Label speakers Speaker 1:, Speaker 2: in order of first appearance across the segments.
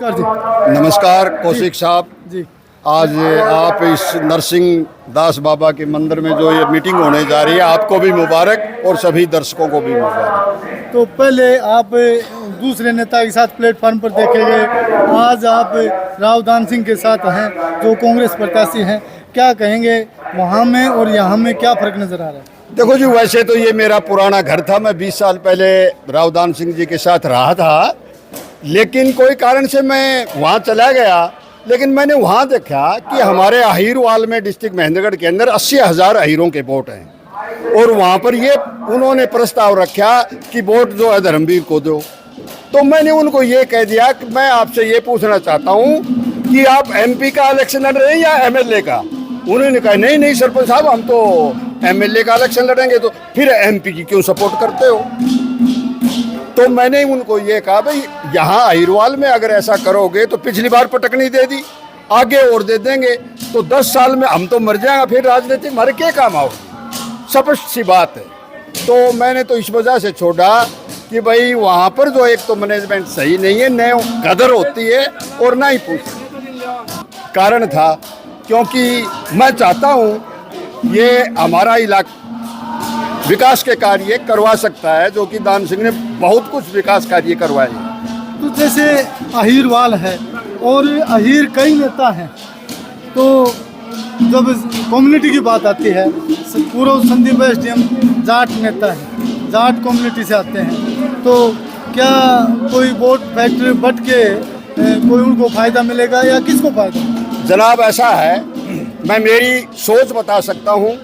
Speaker 1: नमस्कार जी।
Speaker 2: नमस्कार कौशिक साहब
Speaker 1: जी
Speaker 2: आज आप इस नरसिंह दास बाबा के मंदिर में जो ये मीटिंग होने जा रही है, आपको भी मुबारक और सभी दर्शकों को भी मुबारक।
Speaker 1: तो पहले आप दूसरे नेता के साथ प्लेटफॉर्म पर देखे गए, आज आप राव दान सिंह के साथ हैं जो कांग्रेस प्रत्याशी हैं, क्या कहेंगे वहाँ में और यहाँ में क्या फ़र्क नज़र आ रहा है?
Speaker 2: देखो जी, वैसे तो ये मेरा पुराना घर था, मैं 20 साल पहले राव दान सिंह जी के साथ रहा था, लेकिन कोई कारण से मैं वहाँ चला गया। लेकिन मैंने वहाँ देखा कि हमारे अहीरवाल में डिस्ट्रिक्ट महेंद्रगढ़ के अंदर 80,000 अहीरों के वोट हैं और वहाँ पर ये उन्होंने प्रस्ताव रखा कि वोट जो है धर्मवीर को दो। तो मैंने उनको ये कह दिया कि मैं आपसे ये पूछना चाहता हूँ कि आप एमपी का इलेक्शन लड़ रहे हैं या एमएलए का? उन्होंने कहा नहीं नहीं सरपंच साहब, हम तो एमएलए का इलेक्शन लड़ेंगे। तो फिर एमपी की क्यों सपोर्ट करते हो? तो मैंने उनको ये कहा भाई यहाँ अहीरवाल में अगर ऐसा करोगे तो पिछली बार पटकनी दे दी, आगे और दे देंगे तो 10 साल में हम तो मर जाएंगे, फिर राजनीति हमारे क्या काम आओ? स्पष्ट सी बात है। तो मैंने तो इस वजह से छोड़ा कि भाई वहाँ पर जो एक तो मैनेजमेंट सही नहीं है, न कदर होती है और ना ही पूछती। कारण था क्योंकि मैं चाहता हूँ ये हमारा इलाका विकास के कार्य करवा सकता है, जो कि दान सिंह ने बहुत कुछ विकास कार्य करवाए।
Speaker 1: तो जैसे अहीरवाल है और अहीर कई नेता हैं, तो जब कम्युनिटी की बात आती है, पूर्व संदीप एसडीएम जाट नेता है, जाट कम्युनिटी से आते हैं, तो क्या कोई वोट फैक्ट्री बट के कोई उनको फ़ायदा मिलेगा या किसको फ़ायदा?
Speaker 2: जनाब ऐसा है, मैं मेरी सोच बता सकता हूँ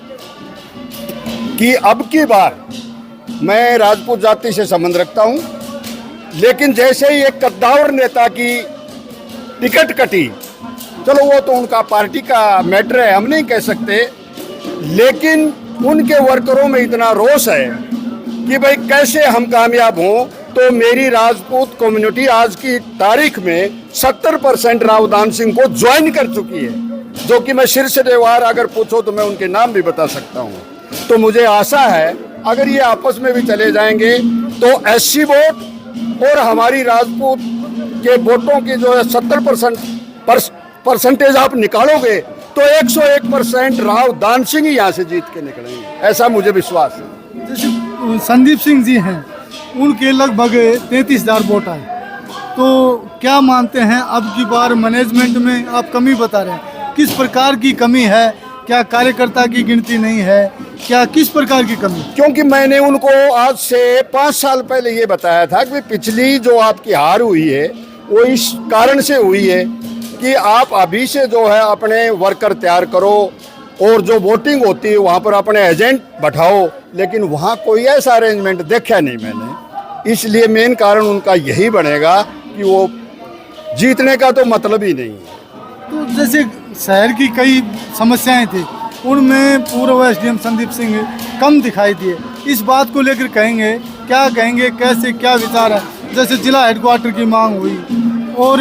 Speaker 2: कि अब की बार मैं राजपूत जाति से संबंध रखता हूँ, लेकिन जैसे ही एक कद्दावर नेता की टिकट कटी, चलो वो तो उनका पार्टी का मैटर है, हम नहीं कह सकते, लेकिन उनके वर्करों में इतना रोष है कि भाई कैसे हम कामयाब हों। तो मेरी राजपूत कम्युनिटी आज की तारीख में 70% राव दान सिंह को ज्वाइन कर चुकी है, जो कि मैं शीर्षदेवार अगर पूछो तो मैं उनके नाम भी बता सकता हूँ। तो मुझे आशा है अगर ये आपस में भी चले जाएंगे तो एससी वोट और हमारी राजपूत के वोटों की जो है 70% परसेंटेज आप निकालोगे तो 101% राव दान सिंह ही यहाँ से जीत के निकलेंगे, ऐसा मुझे विश्वास है।
Speaker 1: जैसे संदीप सिंह जी हैं, उनके लगभग 33,000 वोट आए, तो क्या मानते हैं अब की बार मैनेजमेंट में आप कमी बता रहे हैं, किस प्रकार की कमी है? क्या कार्यकर्ता की गिनती नहीं है, क्या किस प्रकार की कमी?
Speaker 2: क्योंकि मैंने उनको आज से 5 साल पहले ये बताया था कि पिछली जो आपकी हार हुई है वो इस कारण से हुई है कि आप अभी से जो है अपने वर्कर तैयार करो और जो वोटिंग होती है वहाँ पर अपने एजेंट बैठाओ, लेकिन वहाँ कोई ऐसा अरेंजमेंट देखा नहीं मैंने। इसलिए मेन कारण उनका यही बनेगा कि वो जीतने का तो मतलब ही नहीं है।
Speaker 1: तो जैसे शहर की कई समस्याएं थी, उनमें पूर्व एसडीएम संदीप सिंह कम दिखाई दिए, इस बात को लेकर क्या कहेंगे, कैसे क्या विचार है? जैसे जिला हेडक्वार्टर की मांग हुई और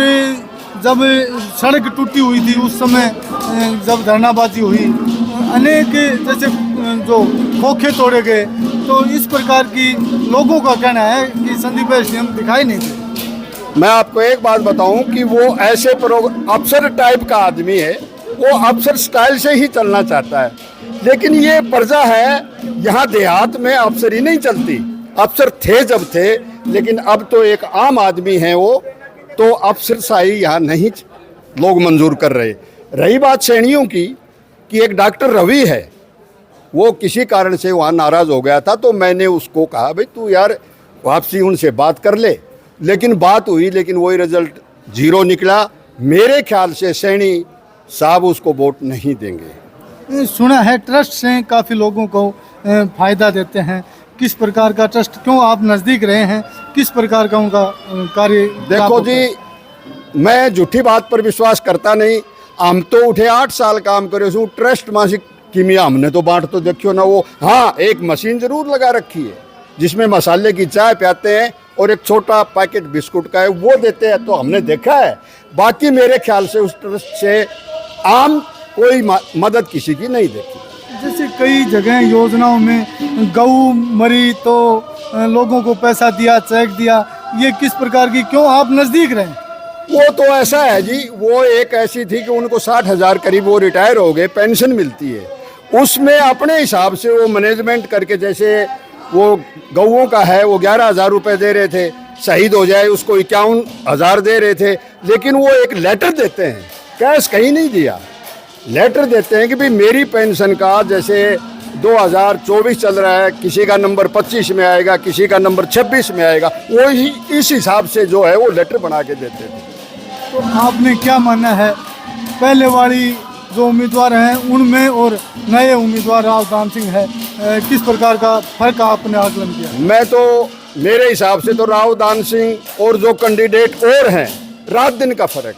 Speaker 1: जब सड़क टूटी हुई थी उस समय जब धरनाबाजी हुई, अनेक जैसे जो खोखे तोड़े गए, तो इस प्रकार की लोगों का कहना है कि संदीप एसडीएम दिखाई नहीं दे।
Speaker 2: मैं आपको एक बात बताऊं कि वो ऐसे अफसर टाइप का आदमी है, वो अफसर स्टाइल से ही चलना चाहता है, लेकिन ये प्रजा है, यहाँ देहात में अफसर ही नहीं चलती। अफसर थे जब थे, लेकिन अब तो एक आम आदमी है वो, तो अफसरशाही यहाँ नहीं लोग मंजूर कर रहे। रही बात सैनियों की कि एक डॉक्टर रवि है, वो किसी कारण से वहाँ नाराज़ हो गया था, तो मैंने उसको कहा भाई तू यार वापसी उनसे बात कर ले, लेकिन बात हुई, लेकिन वही रिजल्ट 0 निकला। मेरे ख्याल से सैनी साहब उसको वोट नहीं देंगे।
Speaker 1: सुना है ट्रस्ट से काफ़ी लोगों को फ़ायदा देते हैं, किस प्रकार का ट्रस्ट, क्यों आप नज़दीक रहे हैं, किस प्रकार का उनका कार्य?
Speaker 2: देखो जी, मैं झूठी बात पर विश्वास करता नहीं। हम तो उठे 8 साल काम करे उसमें ट्रस्ट मासिक कीमिया हमने तो बांट तो देखियो ना वो। हाँ, एक मशीन ज़रूर लगा रखी है जिसमें मसाले की चाय पियाते हैं और एक छोटा पैकेट बिस्कुट का है वो देते हैं, तो हमने देखा है। बाकी मेरे ख्याल से उस ट्रस्ट से आम कोई मदद किसी की नहीं देखी।
Speaker 1: जैसे कई जगह योजनाओं में गऊ मरी तो लोगों को पैसा दिया, चेक दिया, ये किस प्रकार की, क्यों आप नज़दीक रहें?
Speaker 2: वो तो ऐसा है जी, वो एक ऐसी थी कि उनको 60,000 करीब वो रिटायर हो गए, पेंशन मिलती है, उसमें अपने हिसाब से वो मैनेजमेंट करके, जैसे वो गऊओं का है वो 11,000 रुपये दे रहे थे, शहीद हो जाए उसको 51,000 दे रहे थे, लेकिन वो एक लेटर देते हैं, कैश कहीं नहीं दिया, लेटर देते हैं कि भाई मेरी पेंशन का जैसे 2024 चल रहा है, किसी का नंबर 25 में आएगा, किसी का नंबर 26 में आएगा, वो ही इस हिसाब से जो है वो लेटर बना के देते थे।
Speaker 1: तो आपने क्या मानना है, पहले वाली जो उम्मीदवार हैं उनमें और नए उम्मीदवार राव दान सिंह है, किस प्रकार का फर्क आपने आकलन किया?
Speaker 2: मैं तो मेरे हिसाब से तो राव दान सिंह और जो कैंडिडेट और हैं, रात दिन का फर्क।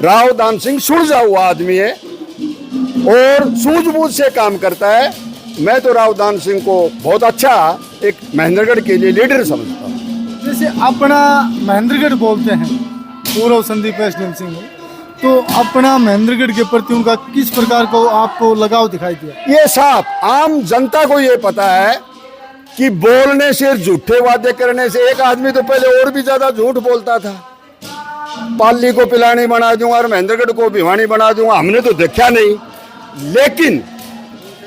Speaker 2: राव दान सिंह सुलझा हुआ आदमी है और सूझबूझ से काम करता है। मैं तो राव दान सिंह को बहुत अच्छा एक महेंद्रगढ़ के लिए लीडर समझता हूँ।
Speaker 1: जैसे अपना महेंद्रगढ़ बोलते हैं पूर्व संदीप एसडीएम सिंह, तो अपना महेंद्रगढ़ के प्रति उनका किस प्रकार को आपको लगाव दिखाई दिया?
Speaker 2: ये साफ आम जनता को ये पता है कि बोलने से, झूठे वादे करने से, एक आदमी तो पहले और भी ज्यादा झूठ बोलता था, पाली को पिलानी बना दूंगा और महेंद्रगढ़ को भिवानी बना दूंगा, हमने तो देखा नहीं, लेकिन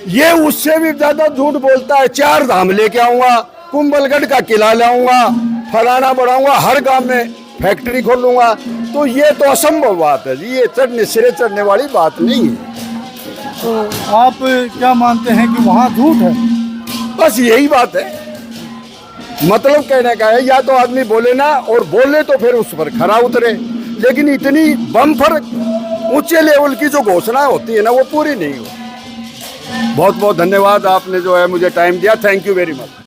Speaker 2: ये उससे भी ज्यादा झूठ बोलता है, 4 धाम लेके आऊंगा, कुंभलगढ़ का किला लाऊंगा, फलाना बढ़ाऊंगा, हर गांव में फैक्ट्री खोलूंगा, तो ये तो असंभव बात है जी, ये सिरे चढ़ने वाली बात नहीं है।
Speaker 1: तो आप क्या मानते हैं कि वहाँ झूठ है?
Speaker 2: बस यही बात है, मतलब कहने का है, या तो आदमी बोले ना, और बोले तो फिर उस पर खरा उतरे, लेकिन इतनी बम्पर ऊंचे लेवल की जो घोषणा होती है ना, वो पूरी नहीं हो। बहुत बहुत धन्यवाद, आपने जो है मुझे टाइम दिया, थैंक यू वेरी मच।